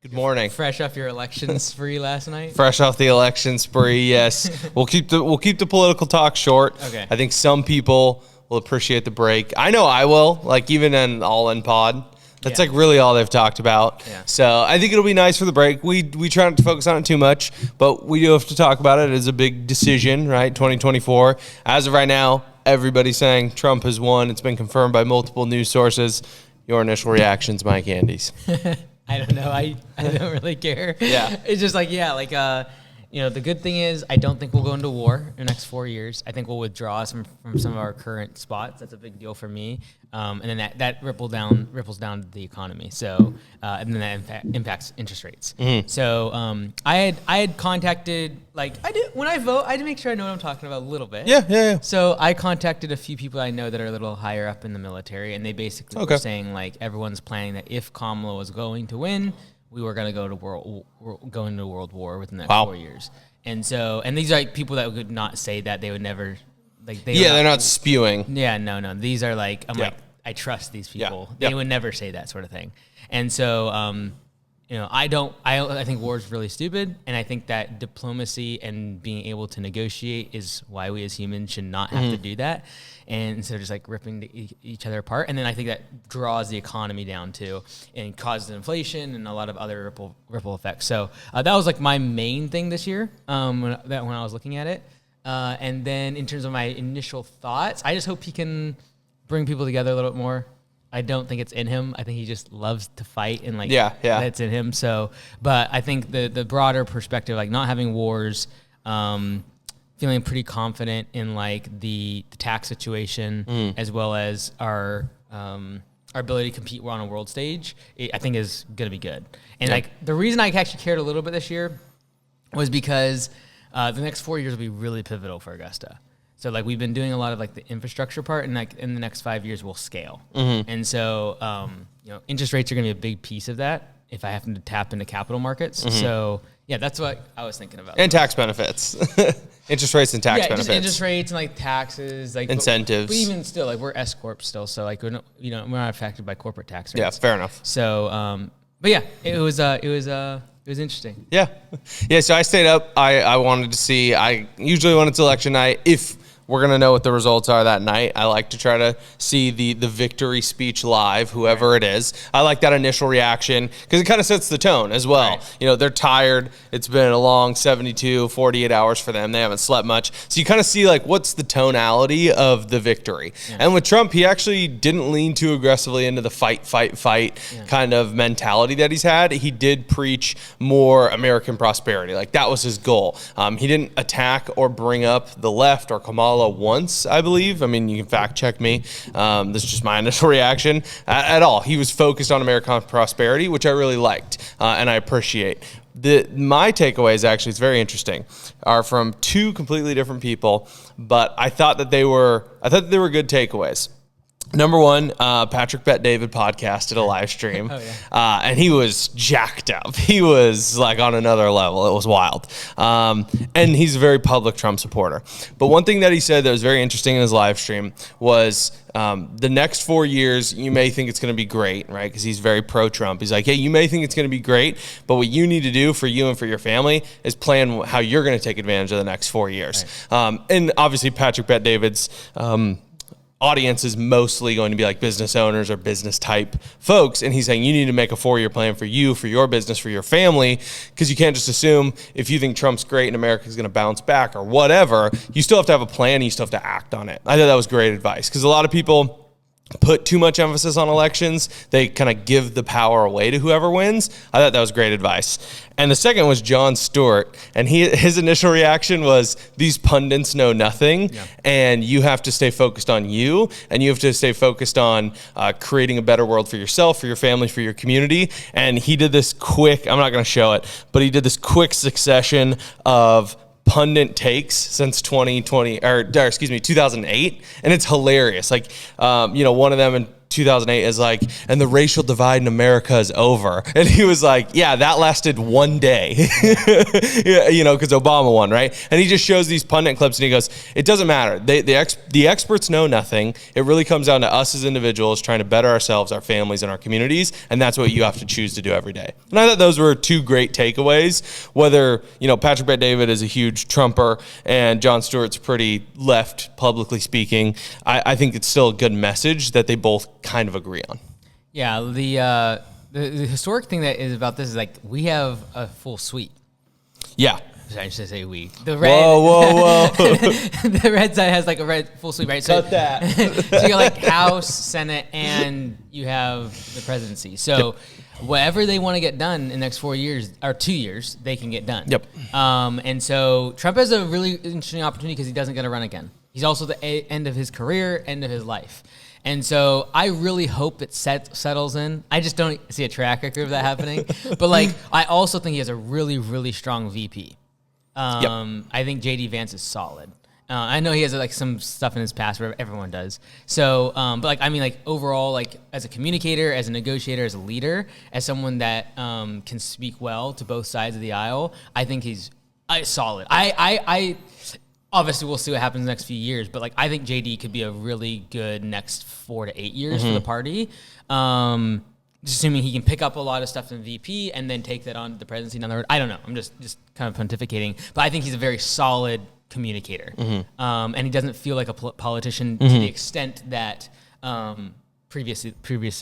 Good morning. Fresh off your election spree last night? Fresh off the election spree, yes. We'll keep the political talk short. Okay. I think some people will appreciate the break. I know I will, like even in All-In Pod. That's like really all they've talked about. Yeah. So I think it'll be nice for the break. We try not to focus on it too much, but we do have to talk about it. It's a big decision, right? 2024. As of right now, everybody's saying Trump has won. It's been confirmed by multiple news sources. Your initial reactions, Mike Andes? I don't know. I don't really care. Yeah. It's just like, the good thing is I don't think we'll go into war in the next 4 years. I think we'll withdraw from some of our current spots. That's a big deal for me. And then that ripples down the economy. So, and then that impacts interest rates. Mm-hmm. So, I had contacted, when I vote, I had to make sure I know what I'm talking about a little bit. Yeah. So I contacted a few people I know that are a little higher up in the military, and they basically were saying everyone's planning that if Kamala was going to win, we were going to go into World War within the next 4 years. And so, and these are people that would not say that. They would never, they're not spewing. Yeah, no. These are I trust these people. They would never say that sort of thing. And so, I think war is really stupid. And I think that diplomacy and being able to negotiate is why we as humans should not have to do that. And instead of just ripping each other apart. And then I think that draws the economy down too and causes inflation and a lot of other ripple effects. So that was my main thing this year when I was looking at it. And then in terms of my initial thoughts, I just hope he can bring people together a little bit more. I don't think it's in him. I think he just loves to fight and that's in him. So, but I think the broader perspective, not having wars, feeling pretty confident in the tax situation as well as our ability to compete on a world stage, I think is going to be good. And the reason I actually cared a little bit this year was because the next 4 years will be really pivotal for Augusta. So we've been doing a lot of the infrastructure part, and in the next 5 years we'll scale. Mm-hmm. And so interest rates are going to be a big piece of that if I happen to tap into capital markets. Mm-hmm. So yeah, that's what I was thinking about. And tax benefits, interest rates and tax benefits. Just interest rates and taxes, incentives. But even still, we're S corp still, so we're not affected by corporate tax rates. Yeah, fair enough. So, but yeah, it was interesting. Yeah. So I stayed up. I wanted to see. I usually when it's election night, if we're going to know what the results are that night, I like to try to see the victory speech live, whoever it is. I like that initial reaction because it kind of sets the tone as well. Right. They're tired. It's been a long 72, 48 hours for them. They haven't slept much. So you kind of see what's the tonality of the victory. Yeah. And with Trump, he actually didn't lean too aggressively into the fight kind of mentality that he's had. He did preach more American prosperity. That was his goal. He didn't attack or bring up the left or Kamala once, I believe. I mean, you can fact check me. This is just my initial reaction at all. He was focused on American prosperity, which I really liked and I appreciate. My takeaways, actually, it's very interesting, are from two completely different people, but I thought that they were good takeaways. Number one, Patrick Bet David podcasted a live stream, and he was jacked up. He was on another level. It was wild. And he's a very public Trump supporter. But one thing that he said that was very interesting in his live stream was the next 4 years, you may think it's going to be great, right? Because he's very pro-Trump. He's hey, you may think it's going to be great, but what you need to do for you and for your family is plan how you're going to take advantage of the next 4 years. Right. And obviously, Patrick Bet David's audience is mostly going to be business owners or business type folks. And he's saying you need to make a 4-year plan for you, for your business, for your family, because you can't just assume if you think Trump's great and America's going to bounce back or whatever, you still have to have a plan and you still have to act on it. I thought that was great advice because a lot of people put too much emphasis on elections. They kind of give the power away to whoever wins. I thought that was great advice. And the second was Jon Stewart. And his initial reaction was, these pundits know nothing. Yeah. And you have to stay focused on you. And you have to stay focused on creating a better world for yourself, for your family, for your community. And he did this quick, I'm not going to show it, but he did this quick succession of pundit takes since 2008, and it's hilarious. One of them in 2008 as like, and the racial divide in America is over. And he was like, yeah, that lasted one day, because Obama won, right? And he just shows these pundit clips and he goes, it doesn't matter. The experts know nothing. It really comes down to us as individuals trying to better ourselves, our families, and our communities. And that's what you have to choose to do every day. And I thought those were two great takeaways, whether, Patrick Bet-David is a huge Trumper and Jon Stewart's pretty left, publicly speaking. I think it's still a good message that they both kind of agree on. Yeah, the historic thing that is about this is like we have a full suite. Yeah. I should say we. The red. Whoa. The red side has like a red full suite, right? Cut that. So you got like House, Senate, and you have the presidency. So whatever they want to get done in the next 4 years or 2 years, they can get done. Yep. And so Trump has a really interesting opportunity because he doesn't get to run again. He's also the end of his career, end of his life. And so I really hope it settles in. I just don't see a track record of that happening. But like, I also think he has a really, really strong VP. I think JD Vance is solid. I know he has like some stuff in his past where everyone does. So, but like, I mean, like overall, like as a communicator, as a negotiator, as a leader, as someone that can speak well to both sides of the aisle, I think he's solid. I obviously we'll see what happens in the next few years, but like I think JD could be a really good next 4 to 8 years for the party. Assuming he can pick up a lot of stuff in VP and then take that on to the presidency down the road. I don't know. I'm just kind of pontificating, but I think he's a very solid communicator, and he doesn't feel like a politician to the extent that previous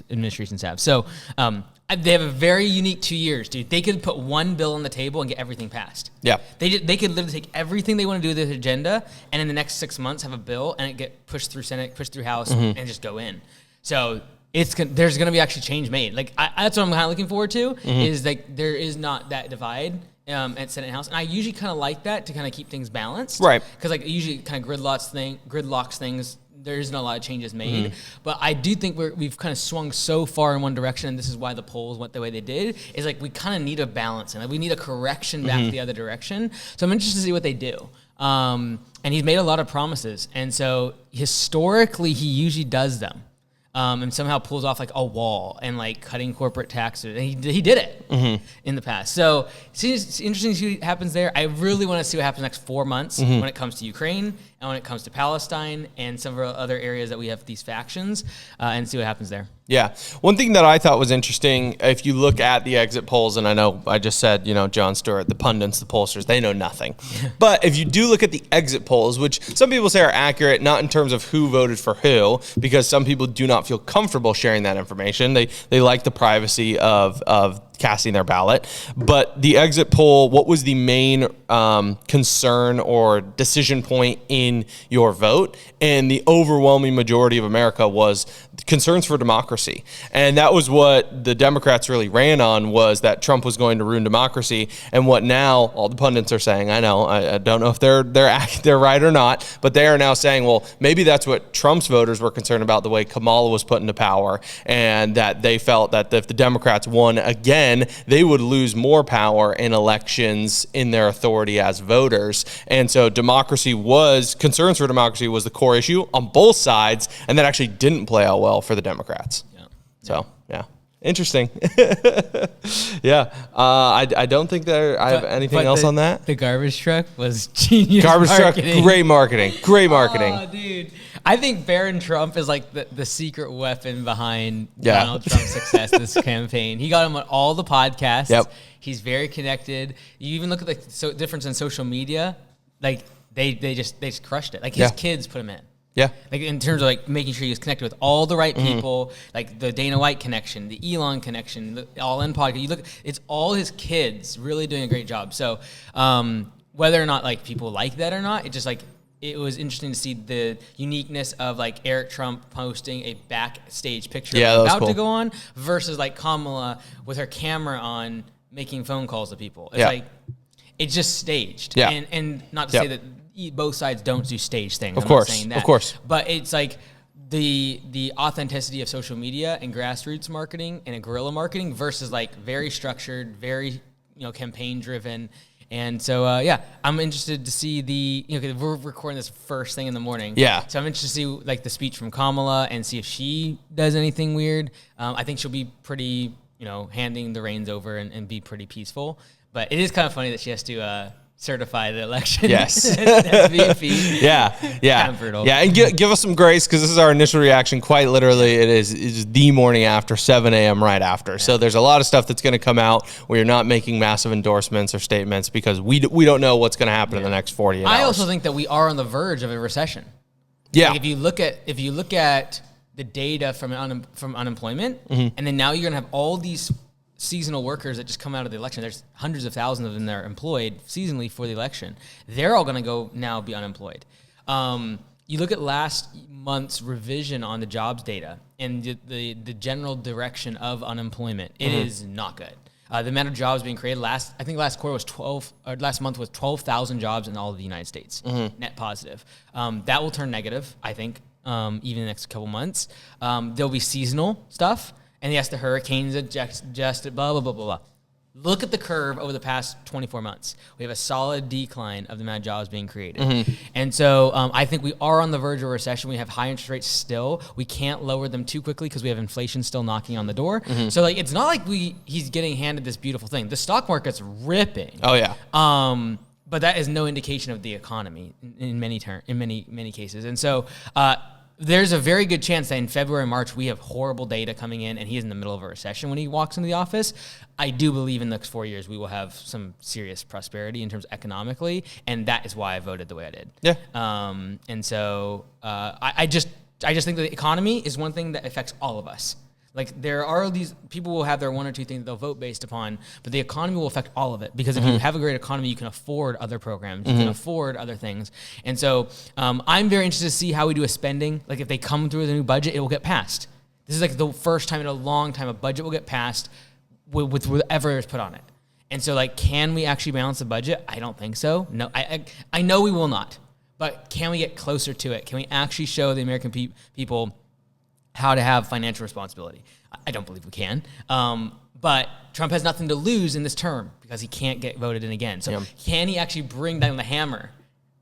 administrations have. So they have a very unique 2 years, dude. They could put one bill on the table and get everything passed. Yeah, they could literally take everything they want to do with this agenda, and in the next 6 months have a bill and it get pushed through Senate, pushed through House, and just go in. So there's going to be actually change made. Like that's what I'm kind of looking forward to is like there is not that divide at Senate and House, and I usually kind of like that to kind of keep things balanced, right? Because like usually kind of gridlocks things. There isn't a lot of changes made, but I do think we've kind of swung so far in one direction, and this is why the polls went the way they did. Is like we kind of need a balance, and like we need a correction back the other direction. So I'm interested to see what they do. And he's made a lot of promises, and so historically he usually does them. And somehow pulls off like a wall and like cutting corporate taxes. And he did it in the past. So it's interesting to see what happens there. I really want to see what happens next 4 months when it comes to Ukraine and when it comes to Palestine and some of our other areas that we have these factions and see what happens there. Yeah. One thing that I thought was interesting, if you look at the exit polls, and I know I just said, Jon Stewart, the pundits, the pollsters, they know nothing. But if you do look at the exit polls, which some people say are accurate, not in terms of who voted for who, because some people do not feel comfortable sharing that information. They like the privacy of casting their ballot. But the exit poll, what was the main concern or decision point in your vote? And the overwhelming majority of America was concerns for democracy. And that was what the Democrats really ran on, was that Trump was going to ruin democracy. And what now all the pundits are saying, I don't know if they're right or not, but they are now saying, well, maybe that's what Trump's voters were concerned about, the way Kamala was put into power, and that they felt that if the Democrats won again, they would lose more power in elections in their authority as voters. And so concerns for democracy was the core issue on both sides, and that actually didn't play out well for the Democrats. So, interesting. I don't think I have anything else on that. The garbage truck was genius. Garbage marketing. Truck, great marketing. Oh, dude. I think Barron Trump is like the secret weapon behind Donald Trump's success this campaign. He got him on all the podcasts. Yep. He's very connected. You even look at the difference in social media. Like they just crushed it. Like his kids put him in. Yeah. Like in terms of like making sure he was connected with all the right people, like the Dana White connection, the Elon connection, the All In podcast. You look, it's all his kids really doing a great job. So whether or not like people like that or not, it was interesting to see the uniqueness of like Eric Trump posting a backstage picture about to go on versus like Kamala with her camera on making phone calls to people. It's like it's just staged. Yeah. And not to say that both sides don't do stage things. I'm not saying that. Of course. But it's like the authenticity of social media and grassroots marketing and a guerrilla marketing versus like very structured, very campaign driven. And so, yeah, I'm interested to see cause we're recording this first thing in the morning. Yeah. So I'm interested to see like the speech from Kamala and see if she does anything weird. I think she'll be pretty, handing the reins over and be pretty peaceful. But it is kind of funny that she has to certify the election. Yes. SVP. Yeah. Kind of brutal. And give us some grace, because this is our initial reaction. Quite literally, it's the morning after, 7 a.m. right after. Yeah. So there's a lot of stuff that's going to come out where you're not making massive endorsements or statements, because we don't know what's going to happen in the next 48 hours. I also think that we are on the verge of a recession. Yeah. Like if you look at the data from unemployment, and then now you're going to have all these seasonal workers that just come out of the election. There's hundreds of thousands of them that are employed seasonally for the election. They're all going to go now be unemployed. You look at last month's revision on the jobs data and the general direction of unemployment. It is not good. The amount of jobs being created last month was 12,000 jobs in all of the United States, net positive. That will turn negative, I think, even in the next couple months. There'll be seasonal stuff. And yes, the hurricanes adjusted, blah, blah, blah, blah, blah. Look at the curve over the past 24 months. We have a solid decline of the amount of jobs being created. And so I think we are on the verge of a recession. We have high interest rates still. We can't lower them too quickly because we have inflation still knocking on the door. So like it's not like he's getting handed this beautiful thing. The stock market's ripping. Oh, yeah. But that is no indication of the economy in many cases. And so there's a very good chance that in February and March, we have horrible data coming in, and he's in the middle of a recession when he walks into the office. I do believe in the next 4 years, we will have some serious prosperity in terms of economically, and that is why I voted the way I did. Yeah. And so I just think that the economy is one thing that affects all of us. Like there are these people will have their one or two things that they'll vote based upon, but the economy will affect all of it, because if you have a great economy, you can afford other programs, you can afford other things. And so I'm very interested to see how we do a spending. Like if they come through with a new budget, it will get passed. This is like the first time in a long time a budget will get passed with whatever is put on it. And so like, can we actually balance the budget? I don't think so. No, I know we will not, but can we get closer to it? Can we actually show the American people how to have financial responsibility? I don't believe we can. But Trump has nothing to lose in this term because he can't get voted in again. So can he actually bring down the hammer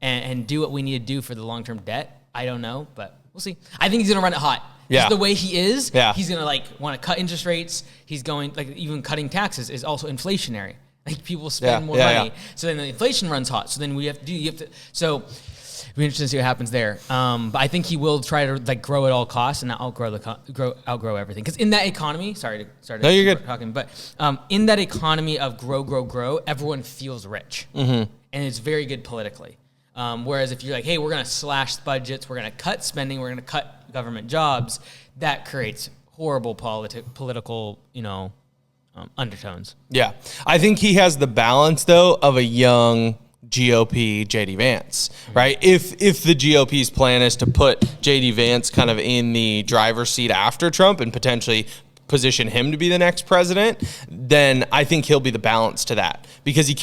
and do what we need to do for the long-term debt? I don't know, but we'll see. I think he's going to run it hot. Yeah. Just the way he is, he's going to like want to cut interest rates. He's going like even cutting taxes is also inflationary. Like people spend more money. So then the inflation runs hot. So then you have to, so it'll be interesting to see what happens there. But I think he will try to like grow at all costs and not outgrow everything. Because in that economy, sorry to no, you're good. Talking, but in that economy of grow, everyone feels rich, and it's very good politically. Whereas if you're like, hey, we're going to slash budgets, we're going to cut spending, we're going to cut government jobs, that creates horrible political, undertones. Yeah, I think he has the balance though of a young GOP JD Vance, right? If the GOP's plan is to put JD Vance kind of in the driver's seat after Trump and potentially position him to be the next president, then I think he'll be the balance to that, because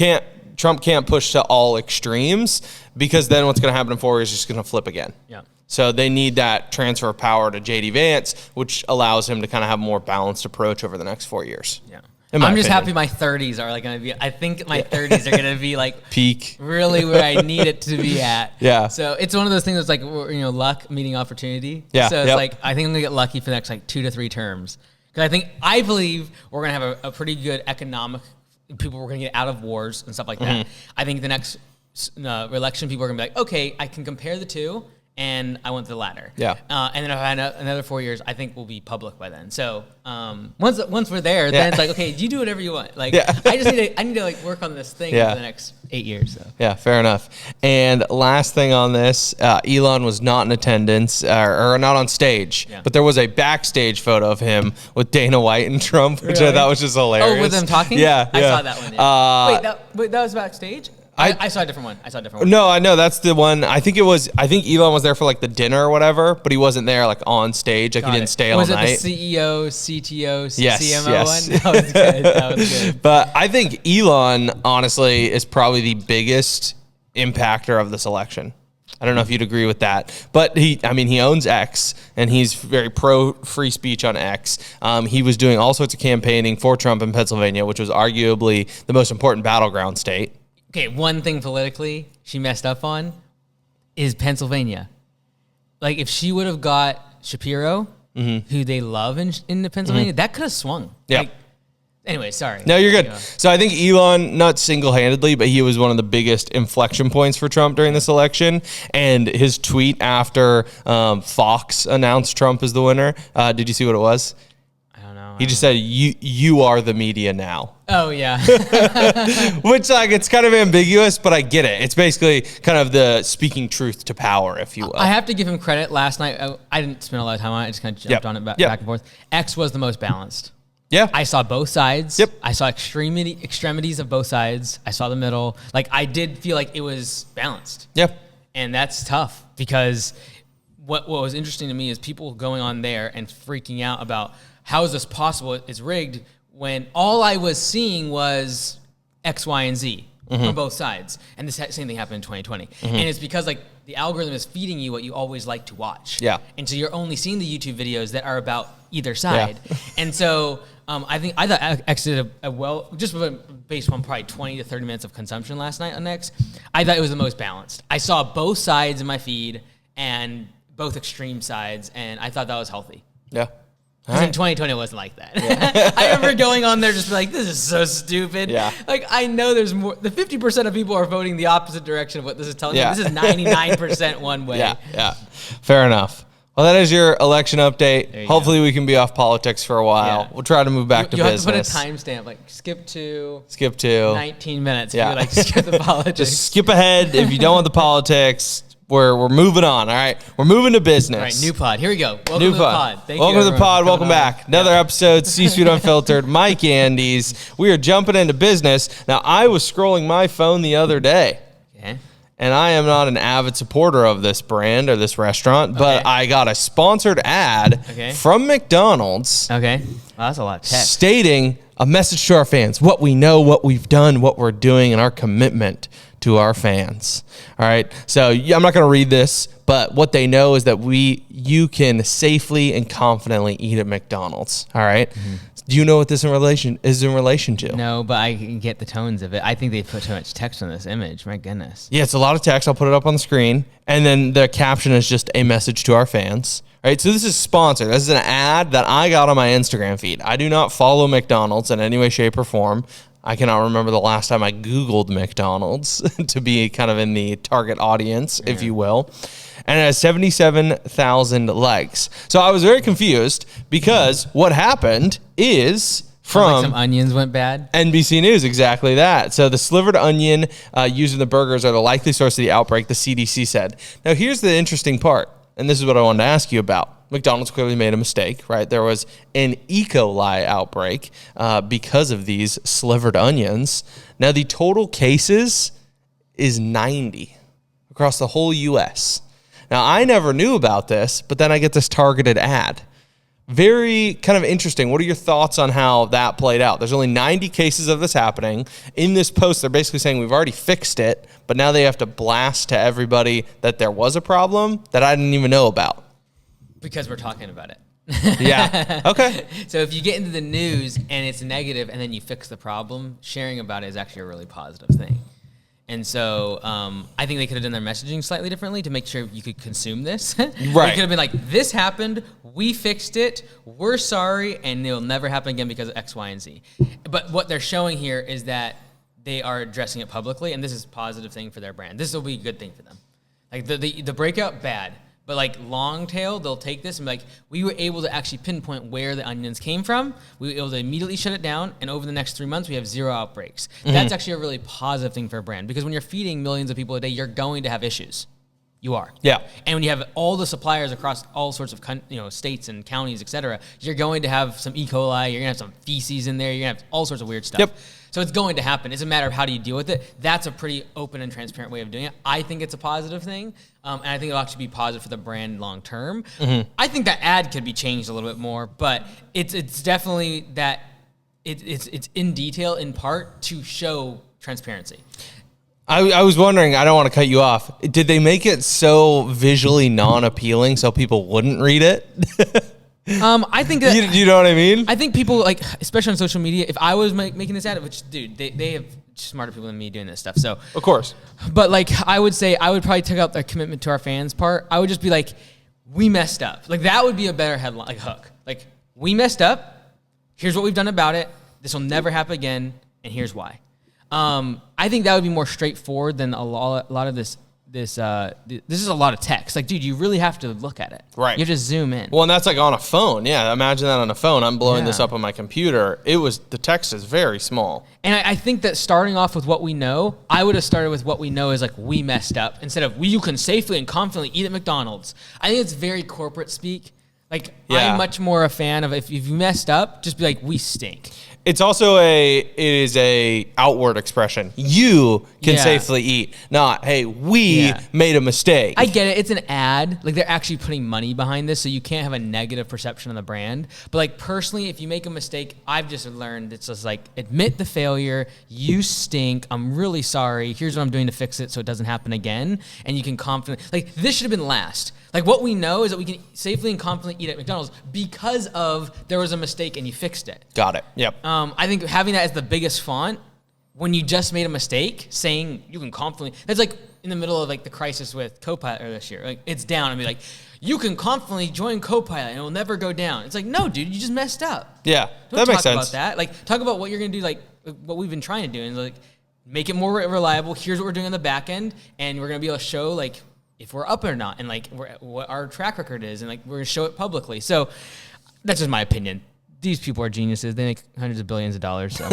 Trump can't push to all extremes, because then what's going to happen in 4 years is just going to flip again. Yeah. So they need that transfer of power to JD Vance, which allows him to kind of have a more balanced approach over the next 4 years. Yeah. I'm just happy my 30s are like going to be, I think my 30s are going to be like peak, really where I need it to be at. Yeah. So it's one of those things that's like, luck meeting opportunity. Yeah. So it's like, I think I'm going to get lucky for the next like 2 to 3 terms. Because I believe we're going to have a pretty good economic, people are going to get out of wars and stuff like that. I think the next election, people are going to be like, okay, I can compare the two, and I went the latter. Yeah. And then if I had another 4 years, I think we'll be public by then. So once we're there, then it's like, okay, you do whatever you want. Like I need to like work on this thing for the next 8 years. So. Yeah, fair enough. And last thing on this, Elon was not in attendance or not on stage, but there was a backstage photo of him with Dana White and Trump, which I thought was just hilarious. Oh, with them talking? Yeah. I saw that one. Yeah. Wait, that was backstage? I saw a different one. No, I know that's the one. I think Elon was there for like the dinner or whatever, but he wasn't there like on stage. Like he didn't stay all night. Was it the CEO, CTO, CMO yes. one? That was good. But I think Elon, honestly, is probably the biggest impactor of this election. I don't know if you'd agree with that, but he owns X, and he's very pro free speech on X. He was doing all sorts of campaigning for Trump in Pennsylvania, which was arguably the most important battleground state. Okay, one thing politically she messed up on is Pennsylvania. Like, if she would have got Shapiro, who they love in Pennsylvania, that could have swung. Yeah. Like, anyway, sorry. No, you're good. So I think Elon, not single-handedly, but he was one of the biggest inflection points for Trump during this election. And his tweet after Fox announced Trump as the winner, did you see what it was? I don't know. He just said, you are the media now. Oh, yeah. Which, like, it's kind of ambiguous, but I get it. It's basically kind of the speaking truth to power, if you will. I have to give him credit. Last night, I didn't spend a lot of time on it. I just kind of jumped on it back and forth. X was the most balanced. Yeah. I saw both sides. Yep. I saw extremities of both sides. I saw the middle. Like, I did feel like it was balanced. Yep. And that's tough because what was interesting to me is people going on there and freaking out about how is this possible? It's rigged when all I was seeing was X, Y, and Z from both sides. And the same thing happened in 2020. And it's because, like, the algorithm is feeding you what you always like to watch. Yeah. And so you're only seeing the YouTube videos that are about either side. Yeah. And so I thought X did a well, just based on probably 20 to 30 minutes of consumption last night on X, I thought it was the most balanced. I saw both sides in my feed and both extreme sides, and I thought that was healthy. Yeah. Because in 2020, it wasn't like that. Yeah. I remember going on there just like, this is so stupid. Yeah. Like, I know there's more. The 50% of people are voting the opposite direction of what this is telling you. This is 99% one way. Yeah. Fair enough. Well, that is your election update. Hopefully we can be off politics for a while. We'll try to move back to business. You'll have to put a timestamp, like skip to 19 minutes. Yeah. If you like skip the politics. Just skip ahead if you don't want the politics. We're moving on, all right? We're moving to business. All right, new pod. Here we go. Welcome to the pod. Welcome to the pod. Welcome back. Another episode, C-Suite Unfiltered. Mike Andes. We are jumping into business. Now, I was scrolling my phone the other day. Okay. And I am not an avid supporter of this brand or this restaurant, but I got a sponsored ad from McDonald's. Okay. Well, that's a lot of text. Stating a message to our fans, what we know, what we've done, what we're doing, and our commitment to our fans. All right. So I'm not going to read this, but what they know is that you can safely and confidently eat at McDonald's. All right. Mm-hmm. Do you know what this is in relation to? No, but I can get the tones of it. I think they put too much text on this image. My goodness. Yeah, it's a lot of text. I'll put it up on the screen. And then the caption is just a message to our fans. All right, so this is sponsored. This is an ad that I got on my Instagram feed. I do not follow McDonald's in any way, shape, or form. I cannot remember the last time I Googled McDonald's to be kind of in the target audience, if you will. And it has 77,000 likes. So I was very confused because what happened is from like some onions went bad. NBC News, exactly that. So the slivered onion used in the burgers are the likely source of the outbreak, the CDC said. Now here's the interesting part, and this is what I wanted to ask you about. McDonald's clearly made a mistake, right? There was an E. coli outbreak because of these slivered onions. Now the total cases is 90 across the whole U.S. Now, I never knew about this, but then I get this targeted ad. Very kind of interesting. What are your thoughts on how that played out? There's only 90 cases of this happening. In this post, they're basically saying we've already fixed it, but now they have to blast to everybody that there was a problem that I didn't even know about. Because we're talking about it. Yeah. Okay. So if you get into the news and it's negative and then you fix the problem, sharing about it is actually a really positive thing. And so I think they could have done their messaging slightly differently to make sure you could consume this. Right. They could have been like, this happened, we fixed it, we're sorry, and it'll never happen again because of X, Y, and Z. But what they're showing here is that they are addressing it publicly, and this is a positive thing for their brand. This will be a good thing for them. Like the breakout, bad. But like long tail, they'll take this and be like, we were able to actually pinpoint where the onions came from. We were able to immediately shut it down. And over the next 3 months, we have 0 outbreaks. Mm-hmm. That's actually a really positive thing for a brand because when you're feeding millions of people a day, you're going to have issues. You are. Yeah. And when you have all the suppliers across all sorts of states and counties, et cetera, you're going to have some E. coli, you're going to have some feces in there, you're going to have all sorts of weird stuff. Yep. So it's going to happen. It's a matter of how do you deal with it. That's a pretty open and transparent way of doing it. I think it's a positive thing, and I think it'll actually be positive for the brand long term. Mm-hmm. I think that ad could be changed a little bit more, but it's definitely that it's in detail in part to show transparency. I was wondering, I don't want to cut you off. Did they make it so visually non-appealing so people wouldn't read it? I think that you know what I mean? I think people, like, especially on social media, if I was making this ad, which, dude, they have smarter people than me doing this stuff. So Of course. but like I would say, I would probably take out the commitment to our fans part. I would just be like, we messed up. Like that would be a better headline, like hook. Like we messed up. Here's what we've done about it. This will never happen again, and here's why. I think that would be more straightforward than a lot of this. This is a lot of text. Like, dude, you really have to look at it. Right. You have to zoom in. Well, and that's like on a phone. Yeah, imagine that on a phone. I'm blowing this Yeah. up on my computer. The text is very small. And I think that starting off with what we know, I would have started with what we know is like we messed up instead of you can safely and confidently eat at McDonald's. I think it's very corporate speak. Like Yeah. I'm much more a fan of if you messed up, just be like we stink. It's also it is a outward expression. You can Yeah. safely eat, not hey, we Yeah. made a mistake. I get it. It's an ad. Like they're actually putting money behind this, so you can't have a negative perception of the brand. But like personally, if you make a mistake, I've just learned it's just like admit the failure. You stink. I'm really sorry. Here's what I'm doing to fix it so it doesn't happen again. And you can confidently like this should have been last. Like what we know is that we can safely and confidently eat at McDonald's because of there was a mistake and you fixed it. Got it. Yep. I think having that as the biggest font when you just made a mistake, saying you can confidently, that's like in the middle of like the crisis with Copilot this year. Like it's down and be like, you can confidently join Copilot and it will never go down. It's like, no, dude, you just messed up. Yeah, Don't that makes talk sense. about that. Like talk about what you're gonna do, like what we've been trying to do, and like make it more reliable. Here's what we're doing on the back end, and we're gonna be able to show like if we're up or not, and like what our track record is, and like we're gonna show it publicly. So that's just my opinion. These people are geniuses. They make hundreds of billions of dollars. So.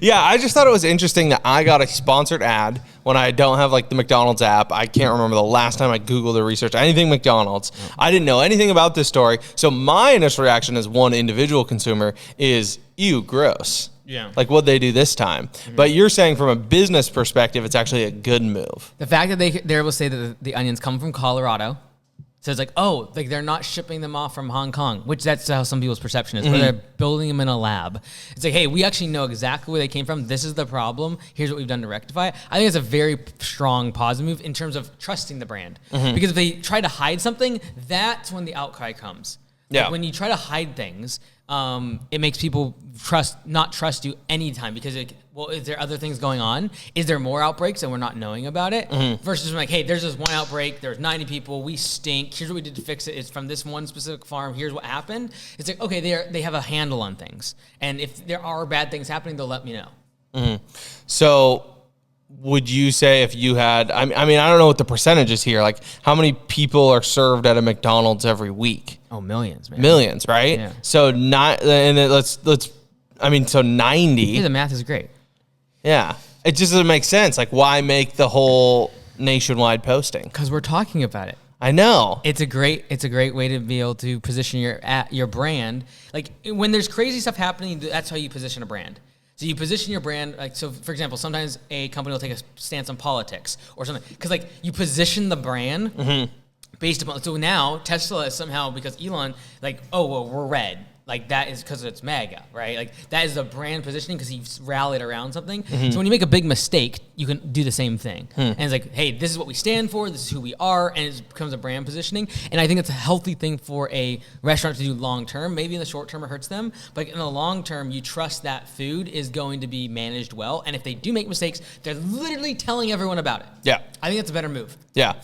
Yeah, I just thought it was interesting that I got a sponsored ad when I don't have like the McDonald's app. I can't remember the last time I Googled or researched anything McDonald's. I didn't know anything about this story. So my initial reaction as one individual consumer is, ew, gross. Yeah. Like what'd they do this time? But you're saying from a business perspective, it's actually a good move. The fact that they're able to say that the onions come from Colorado, so it's like, oh, like they're not shipping them off from Hong Kong, which that's how some people's perception is, where they're building them in a lab. It's like, hey, we actually know exactly where they came from. This is the problem. Here's what we've done to rectify it. I think it's a very strong positive move in terms of trusting the brand. Because if they try to hide something, that's when the outcry comes. Yeah. Like when you try to hide things, it makes people not trust you anytime because well, is there other things going on? Is there more outbreaks and we're not knowing about it? Versus like, hey, there's this one outbreak. There's 90 people. We stink. Here's what we did to fix it. It's from this one specific farm. Here's what happened. It's like, okay, they have a handle on things. And if there are bad things happening, they'll let me know. So would you say if you had, I mean, I don't know what the percentage is here. Like how many people are served at a McDonald's every week? Oh, millions, man. Millions, right? Yeah. So not, and then so 90. Yeah, the math is great. Yeah. It just doesn't make sense. Like why make the whole nationwide posting? Because we're talking about it. I know. It's a great way to be able to position your brand. Like when there's crazy stuff happening, that's how you position a brand. So you position your brand, like, so for example, sometimes a company will take a stance on politics or something. Because like you position the brand based upon, so now Tesla is somehow, because Elon, like, oh, well, we're red. Like that is because it's MAGA, right? Like that is the brand positioning because he's rallied around something. So when you make a big mistake, you can do the same thing. And it's like, hey, this is what we stand for. This is who we are. And it becomes a brand positioning. And I think it's a healthy thing for a restaurant to do long term. Maybe in the short term it hurts them, but in the long term, you trust that food is going to be managed well. And if they do make mistakes, they're literally telling everyone about it. Yeah. I think that's a better move. Yeah.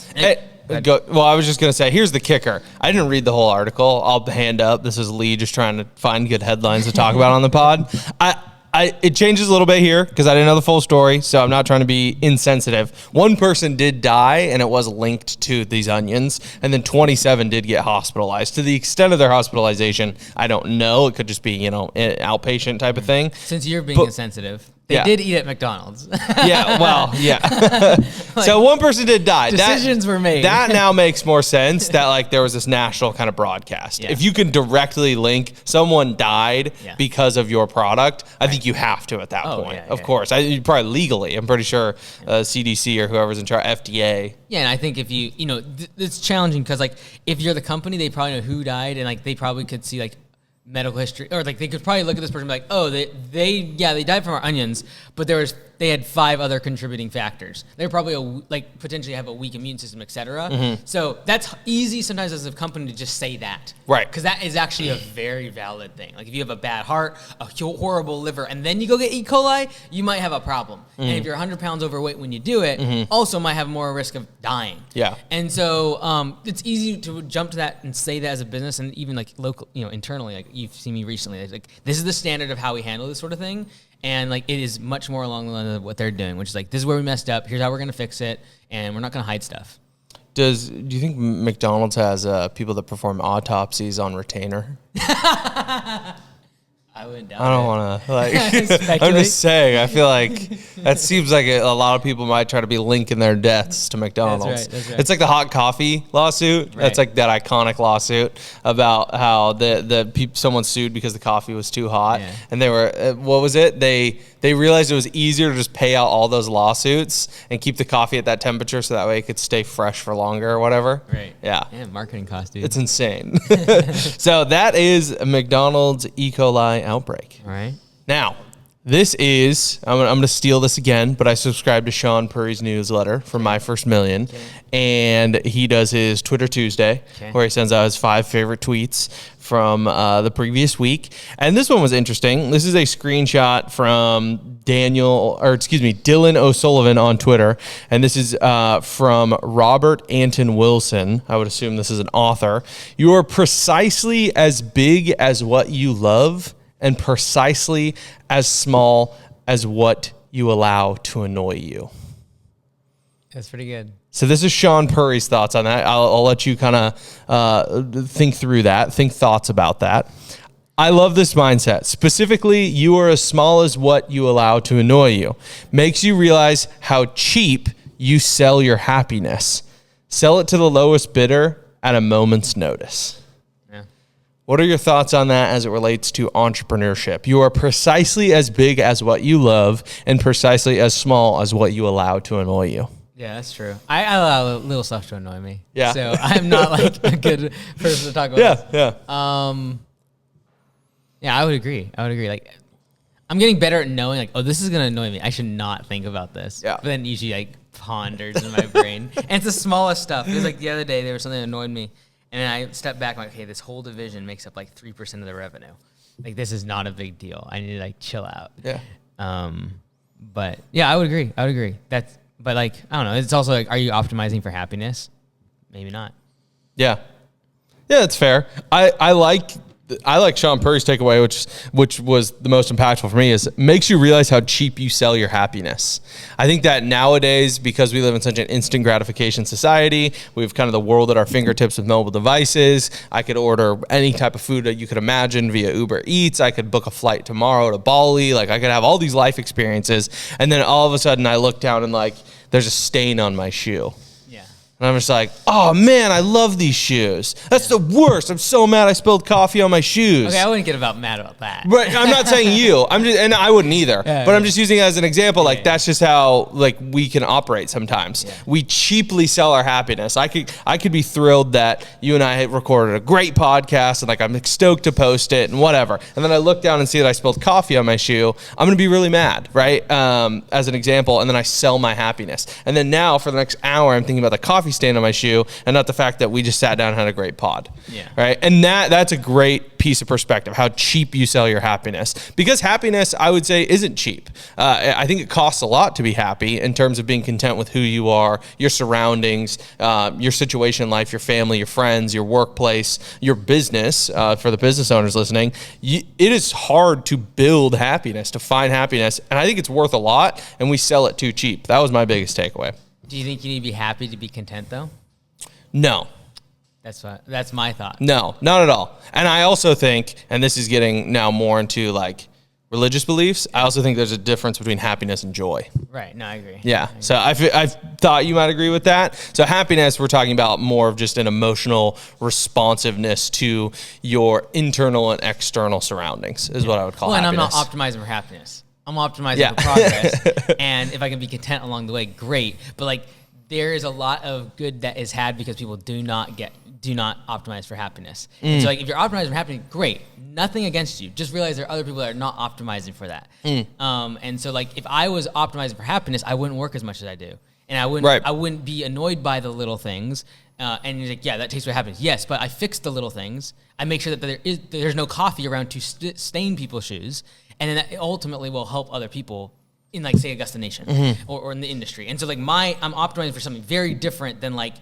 Well, I was just going to say, here's the kicker. I didn't read the whole article. I'll hand up. This is Lee just trying to find good headlines to talk about on the pod. It changes a little bit here because I didn't know the full story, so I'm not trying to be insensitive. One person did die, and it was linked to these onions, and then 27 did get hospitalized. To the extent of their hospitalization, I don't know. It could just be, an outpatient type of thing. Since you're being insensitive, they did eat at McDonald's. Yeah, well, yeah. So one person did die. Decisions were made. That now makes more sense that like there was this national kind of broadcast. Yeah. If you can directly link someone died because of your product, I think you have to at that point. Yeah, of course. You probably legally, I'm pretty sure CDC or whoever's in charge, FDA. Yeah, and I think if you, it's challenging because like if you're the company, they probably know who died and like they probably could see like medical history, or like they could probably look at this person and be like, oh, they died from our onions, but there was they had 5 other contributing factors. They probably potentially have a weak immune system, etc. So that's easy sometimes as a company to just say that, Right? Because that is actually a very valid thing. Like if you have a bad heart, a horrible liver, and then you go get E. coli, you might have a problem. And if you're 100 pounds overweight when you do it, also might have more risk of dying. Yeah. And so it's easy to jump to that and say that as a business, and even like local, internally, like you've seen me recently, like this is the standard of how we handle this sort of thing. And like it is much more along the lines of what they're doing, which is like, this is where we messed up. Here's how we're going to fix it. And we're not going to hide stuff. Do you think McDonald's has people that perform autopsies on retainer? I wouldn't doubt I don't want to I'm Speculate. just saying. I feel like that seems like a lot of people might try to be linking their deaths to McDonald's. That's right. It's like the hot coffee lawsuit. Right. That's like that iconic lawsuit about how someone sued because the coffee was too hot, and they were what was it? They realized it was easier to just pay out all those lawsuits and keep the coffee at that temperature so that way it could stay fresh for longer or whatever. Right. Yeah. Yeah, marketing cost, dude. It's insane. So that is a McDonald's E. coli outbreak. All right. Now, this is, I'm going to steal this again, but I subscribe to Sean Purry's newsletter for My First Million. And he does his Twitter Tuesday, where he sends out his 5 favorite tweets from the previous week. And this one was interesting. This is a screenshot from Dylan O'Sullivan on Twitter. And this is from Robert Anton Wilson. I would assume this is an author. You are precisely as big as what you love and precisely as small as what you allow to annoy you. That's pretty good. So this is Sean Purry's thoughts on that. I'll let you kind of think through that, think thoughts about that. I love this mindset. Specifically, you are as small as what you allow to annoy you. Makes you realize how cheap you sell your happiness. Sell it to the lowest bidder at a moment's notice. What are your thoughts on that as it relates to entrepreneurship? You are precisely as big as what you love and precisely as small as what you allow to annoy you. Yeah, that's true. I allow little stuff to annoy me. Yeah. So I'm not like a good person to talk about. Yeah. Yeah, I would agree. Like, I'm getting better at knowing, like, oh, this is going to annoy me. I should not think about this. Yeah. But then usually, like, ponders in my brain. And it's the smallest stuff. It was like the other day, there was something that annoyed me. And then I stepped back, I'm like, okay, this whole division makes up like 3% of the revenue. Like, this is not a big deal. I need to like chill out. Yeah. But yeah, I would agree. But like, I don't know. It's also like, are you optimizing for happiness? Maybe not. Yeah. Yeah, that's fair. I like Sean Purry's takeaway, which was the most impactful for me, is makes you realize how cheap you sell your happiness. I think that nowadays, because we live in such an instant gratification society, we have kind of the world at our fingertips with mobile devices. I could order any type of food that you could imagine via Uber Eats. I could book a flight tomorrow to Bali. Like, I could have all these life experiences. And then all of a sudden I look down and like, there's a stain on my shoe. And I'm just like, oh man, I love these shoes. That's the worst. I'm so mad I spilled coffee on my shoes. Okay, I wouldn't get mad about that. Right, I'm not saying you. And I wouldn't either. But I'm just using it as an example. Like, that's just how like we can operate sometimes. Yeah. We cheaply sell our happiness. I could be thrilled that you and I had recorded a great podcast and like I'm stoked to post it and whatever. And then I look down and see that I spilled coffee on my shoe. I'm gonna be really mad, right? As an example, and then I sell my happiness. And then now for the next hour, I'm thinking about the coffee stain on my shoe and not the fact that we just sat down and had a great pod. Yeah. Right. And that's a great piece of perspective, how cheap you sell your happiness, because happiness, I would say, isn't cheap. I think it costs a lot to be happy in terms of being content with who you are, your surroundings, your situation in life, your family, your friends, your workplace, your business. For the business owners listening, it is hard to build happiness, to find happiness. And I think it's worth a lot and we sell it too cheap. That was my biggest takeaway. Do you think you need to be happy to be content, though? No. That's my thought. No, not at all. And I also think, and this is getting now more into like religious beliefs, I also think there's a difference between happiness and joy. Right. No, I agree. Yeah. So I thought you might agree with that. So happiness, we're talking about more of just an emotional responsiveness to your internal and external surroundings is what I would call happiness. And I'm not optimizing for happiness. I'm optimizing for progress. And if I can be content along the way, great. But like, there is a lot of good that is had because people do not do not optimize for happiness. And so like if you're optimizing for happiness, great. Nothing against you. Just realize there are other people that are not optimizing for that. And so like if I was optimizing for happiness, I wouldn't work as much as I do. And I wouldn't be annoyed by the little things. And you're like, yeah, that takes away happiness. Yes, but I fixed the little things. I make sure that there's no coffee around to stain people's shoes. And then that ultimately will help other people in like say Augusta Nation or in the industry. And so like I'm optimizing for something very different than like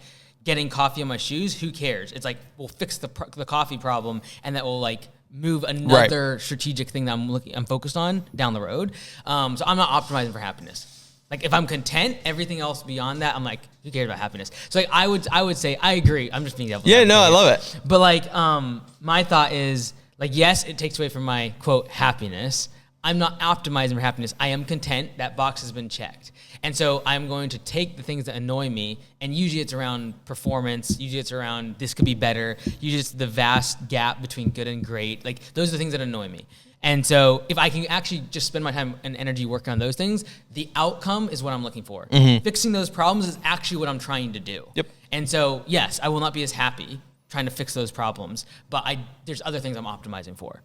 getting coffee on my shoes. Who cares? It's like we'll fix the coffee problem, and that will like move another strategic thing that I'm focused on down the road. So I'm not optimizing for happiness. Like if I'm content, everything else beyond that, I'm like, who cares about happiness? So like I would say I agree. I'm just being devil's advocate. I love it. But like my thought is like, yes, it takes away from my quote happiness. I'm not optimizing for happiness. I am content. That box has been checked. And so I'm going to take the things that annoy me, and usually it's around performance. Usually it's around this could be better. Usually it's the vast gap between good and great. Like those are the things that annoy me. And so if I can actually just spend my time and energy working on those things, the outcome is what I'm looking for. Fixing those problems is actually what I'm trying to do. Yep. And so, yes, I will not be as happy trying to fix those problems, but there's other things I'm optimizing for.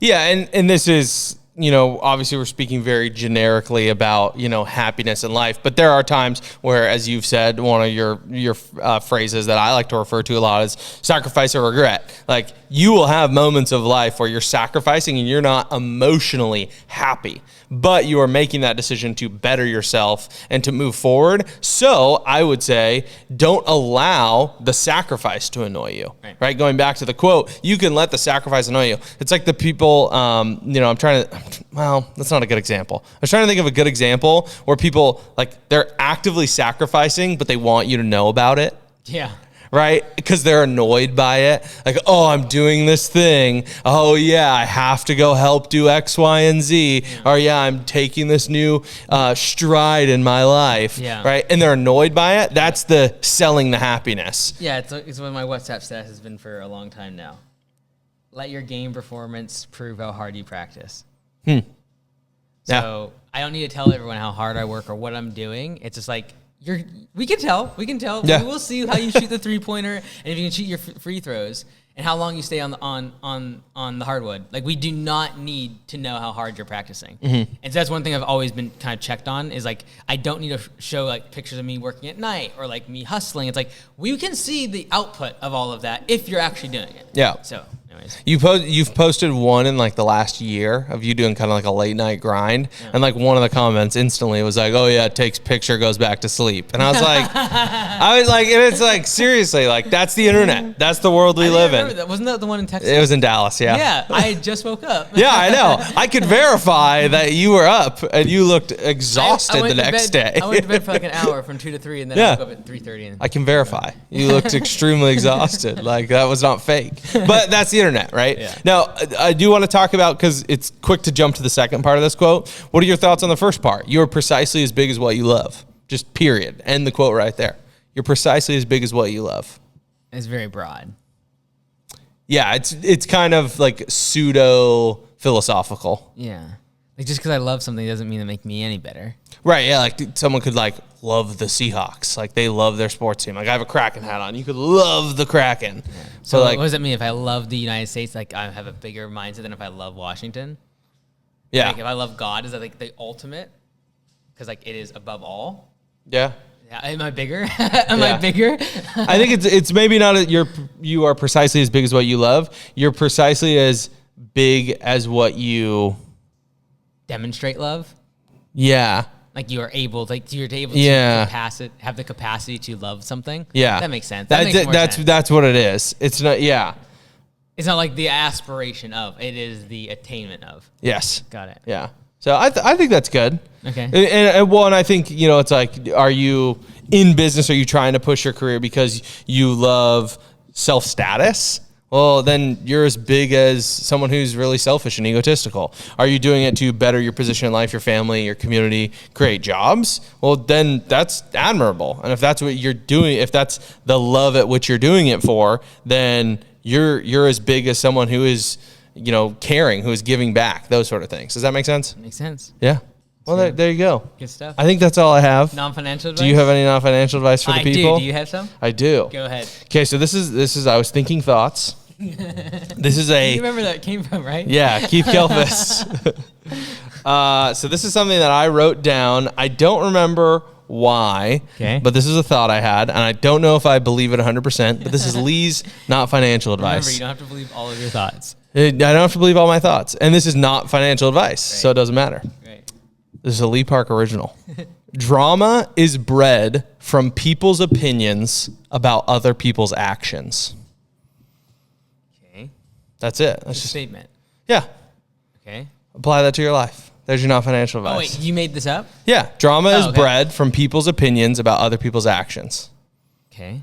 Yeah, and this is, obviously we're speaking very generically about, happiness in life, but there are times where, as you've said, one of your phrases that I like to refer to a lot is sacrifice or regret. Like you will have moments of life where you're sacrificing and you're not emotionally happy, but you are making that decision to better yourself and to move forward. So I would say, don't allow the sacrifice to annoy you, right? Going back to the quote, you can let the sacrifice annoy you. It's like the people, that's not a good example. I was trying to think of a good example where people, like, they're actively sacrificing, but they want you to know about it. Yeah. Right? Because they're annoyed by it. Like, oh, I'm doing this thing. Oh, yeah, I have to go help do X, Y, and Z. Yeah. Or, yeah, I'm taking this new stride in my life. Yeah. Right? And they're annoyed by it. That's the selling the happiness. Yeah, it's what my WhatsApp status has been for a long time now. Let your game performance prove how hard you practice. So I don't need to tell everyone how hard I work or what I'm doing. It's just like, we can tell. Yeah. We will see how you shoot the 3-pointer and if you can shoot your free throws and how long you stay on the hardwood. Like we do not need to know how hard you're practicing. And so that's one thing I've always been kind of checked on is like, I don't need to show like pictures of me working at night or like me hustling. It's like, we can see the output of all of that if you're actually doing it. Yeah. So anyways. You've posted one in like the last year of you doing kind of like a late night grind. Yeah. And like one of the comments instantly was like, oh yeah, it takes picture, goes back to sleep. And I was like, and it's like, seriously, like that's the internet. That's the world we live in. That. Wasn't that the one in Texas? It was in Dallas, yeah. Yeah, I just woke up. Yeah, I know. I could verify that you were up and you looked exhausted the next day. I went to bed for like an hour from 2 to 3 and then I woke up at 3:30. I can verify. You looked extremely exhausted. Like that was not fake. But that's the internet, right? Yeah. Now, I do want to talk about, because it's quick to jump to the second part of this quote. What are your thoughts on the first part? You are precisely as big as what you love. Just period. End the quote right there. You're precisely as big as what you love. It's very broad. Yeah, it's kind of like pseudo philosophical. Yeah. Like just because I love something doesn't mean it make me any better. Right, yeah, like someone could like love the Seahawks. Like they love their sports team. Like I have a Kraken hat on. You could love the Kraken. Yeah. So like, what does that mean? If I love the United States, like I have a bigger mindset than if I love Washington? Yeah. Like if I love God, is that like the ultimate? Because like it is above all? Yeah. Am I bigger? I bigger? I think it's maybe not you are precisely as big as what you love. You're precisely as big as what you demonstrate love. Yeah. Like you're able to have the capacity to love something. Yeah. That makes sense. That's what it is. It's not. Yeah. It's not like the aspiration of. It is the attainment of. Yes. Got it. Yeah. So I think that's good. Okay. And I think, it's like, are you in business? Are you trying to push your career because you love self-status? Well, then you're as big as someone who's really selfish and egotistical. Are you doing it to better your position in life, your family, your community, create jobs? Well, then that's admirable. And if that's what you're doing, if that's the love at which you're doing it for, then you're as big as someone who is caring, who is giving back, those sort of things. Does that make sense? Makes sense. Yeah. Well, So, there you go. good stuff. I think that's all I have. Non-financial advice? Do you have any non-financial advice for the people? Do you have some? I do. Go ahead. Okay, so this is I was thinking thoughts. This is a... You remember that came from, right? Yeah, Keith Kelfis. So this is something that I wrote down. I don't remember why, but this is a thought I had, and I don't know if I believe it 100%, but this is Lee's not financial advice. Remember, you don't have to believe all of your thoughts. I don't have to believe all my thoughts, and this is not financial advice, so it doesn't matter. Right. This is a Lee Park original. Drama is bred from people's opinions about other people's actions. Okay. That's it. That's That's a just statement. Yeah. Okay. Apply that to your life. There's your non-financial advice. Oh, wait, you made this up? Yeah. Drama is okay. bred from people's opinions about other people's actions. Okay.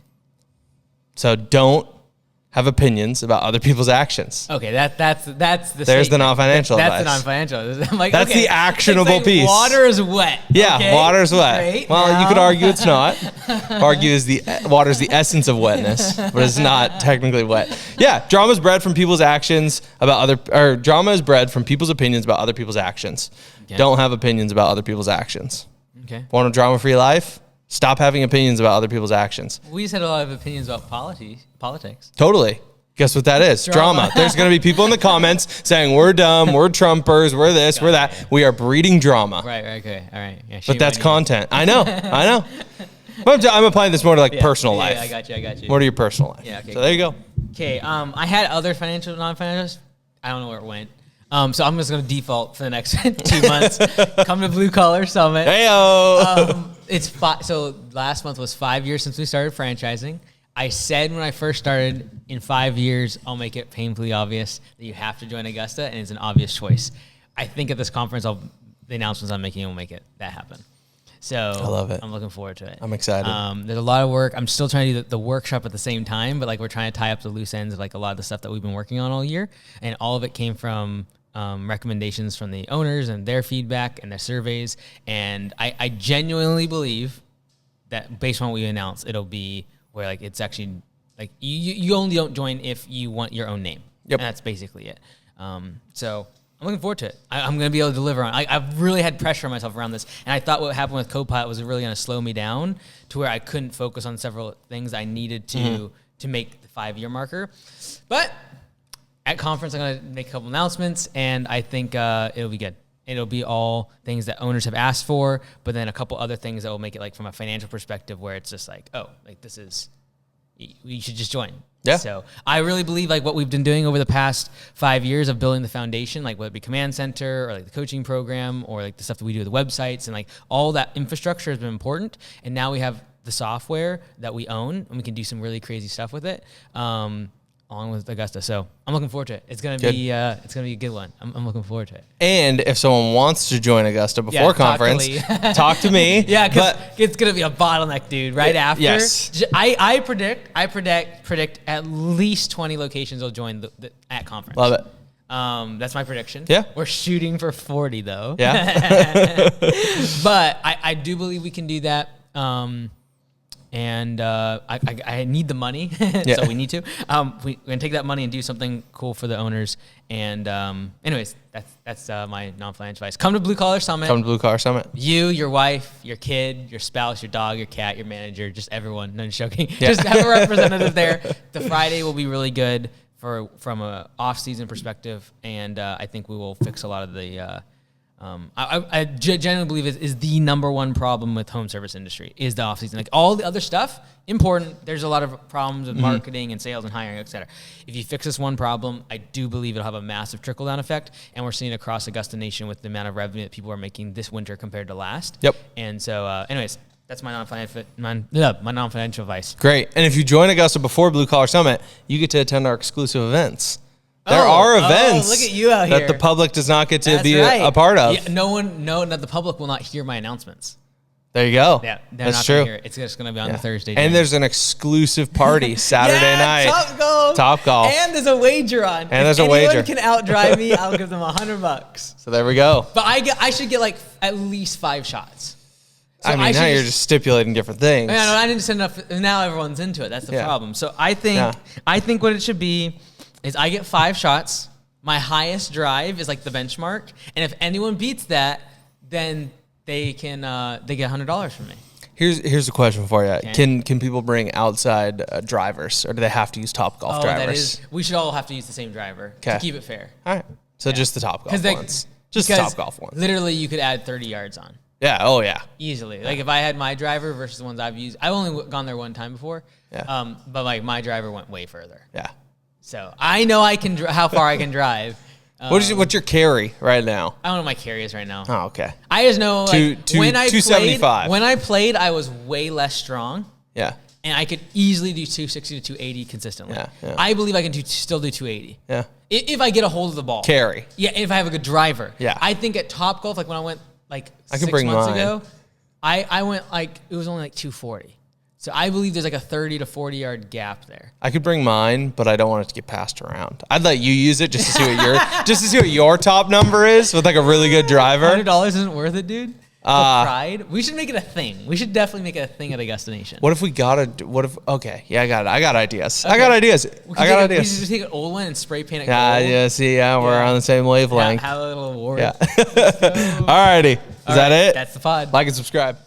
So don't have opinions about other people's actions. Okay, that's the There's statement. the non-financial That's advice. the non-financial. I'm like, That's okay, the actionable it's like piece. Water is wet. Yeah, okay? water's wet. Great. Well, you Now- could argue it's not. Argue is the water's the essence of wetness, but it's not technically wet. Yeah, drama is bred from people's actions drama is bred from people's opinions about other people's actions. Okay. Don't have opinions about other people's actions. Okay. Want a drama-free life? Stop having opinions about other people's actions. We just had a lot of opinions about politics. Totally. Guess what that is? Drama. There's going to be people in the comments saying we're dumb, we're Trumpers, we're this, we're that. We are breeding drama. Right, okay, all right. Yeah, But that's content. I know. But I'm applying this more to personal life. Yeah, I got you. More to your personal life. Yeah, okay, So there you go. Okay, I had other financial, non-financial. I don't know where it went. So I'm just going to default for the next 2 months. Come to Blue Collar Summit. Heyo. So last month was 5 years since we started franchising. I said when I first started, in 5 years, I'll make it painfully obvious that you have to join Augusta, and it's an obvious choice. I think at this conference, the announcements I'm making will make that happen. So I love it. I'm looking forward to it. I'm excited. There's a lot of work. I'm still trying to do the workshop at the same time, but we're trying to tie up the loose ends of a lot of the stuff that we've been working on all year, and all of it came from recommendations from the owners and their feedback and their surveys. And I genuinely believe that based on what we announced, it'll be where it's actually you only don't join if you want your own name. Yep. And that's basically it. So I'm looking forward to it. I'm going to be able to deliver on. I've really had pressure on myself around this, and I thought what happened with Copilot was really going to slow me down to where I couldn't focus on several things I needed to make the 5-year marker. But at conference, I'm going to make a couple announcements, and I think it'll be good. It'll be all things that owners have asked for, but then a couple other things that will make it from a financial perspective where it's just this is, you should just join. Yeah. So I really believe what we've been doing over the past 5 years of building the foundation, whether it be Command Center or the coaching program or the stuff that we do with the websites and all that infrastructure has been important. And now we have the software that we own and we can do some really crazy stuff with it. Along with Augusta. So I'm looking forward to it. It's gonna be a good one. I'm looking forward to it. And if someone wants to join Augusta before conference, talk to me. Yeah, because it's gonna be a bottleneck, dude. Right after. Yes. I predict at least 20 locations will join at conference. Love it. That's my prediction. Yeah. We're shooting for 40 though. Yeah. But I do believe we can do that. And I need the money, so we need to. We're gonna take that money and do something cool for the owners. And anyways, that's my non-financial advice. Come to Blue Collar Summit. Come to Blue Collar Summit. You, your wife, your kid, your spouse, your dog, your cat, your manager, just everyone. No, I'm joking. Yeah. Just have a representative there. The Friday will be really good from a off-season perspective, and I think we will fix a lot of the. I genuinely believe is the number one problem with home service industry is the off season. All the other stuff, important. There's a lot of problems with marketing and sales and hiring, et cetera. If you fix this one problem, I do believe it'll have a massive trickle down effect. And we're seeing across Augusta Nation with the amount of revenue that people are making this winter compared to last. Yep. And so, anyways, that's my non-financial advice. Great. And if you join Augusta before Blue Collar Summit, you get to attend our exclusive events. There are events look at you out here. that the public does not get to That's be right. a part of. Yeah, the public will not hear my announcements. There you go. Yeah, That's true. Hear it. It's just going to be on the Thursday. And there's an exclusive party Saturday night. Top golf. And there's a wager on. And there's a wager. Anyone can outdrive me, I'll give them $100. So there we go. But I should get at least 5 shots. So now you're just stipulating different things. Yeah, no, I didn't send enough. Now everyone's into it. That's the problem. So I think what it should be is I get 5 shots. My highest drive is the benchmark. And if anyone beats that, then they get $100 from me. Here's a question for you. Okay. Can people bring outside drivers, or do they have to use Topgolf drivers? We should all have to use the same driver to keep it fair. All right. So just the Topgolf ones. Just the Topgolf ones. Literally, you could add 30 yards on. Yeah. Oh, yeah. Easily. Like if I had my driver versus the ones I've used, I've only gone there one time before. Yeah. But like my driver went way further. Yeah. So I know how far I can drive. What's your carry right now? I don't know what my carry is right now. Oh, okay. I just know like, when I 275. When I played, I was way less strong. Yeah. And I could easily do 260 to 280 consistently. Yeah. I believe I can still do 280. Yeah. If I get a hold of the ball. Carry. Yeah, if I have a good driver. Yeah. I think at Topgolf, like when I went like I can 6 bring months mine. ago, I went like, it was only like 240. So I believe there's like a 30 to 40 yard gap there. I could bring mine, but I don't want it to get passed around. I'd let you use it just to see what your top number is with like a really good driver. $100 isn't worth it, dude. The pride. We should make it a thing. We should definitely make it a thing at Augusta Nation. What if we okay, yeah, I got it. I got ideas. Okay. I got ideas. We should just take an old one and spray paint it gold. We're on the same wavelength. Have a little award. Yeah. Alrighty. Is that it? That's the pod. Like and subscribe.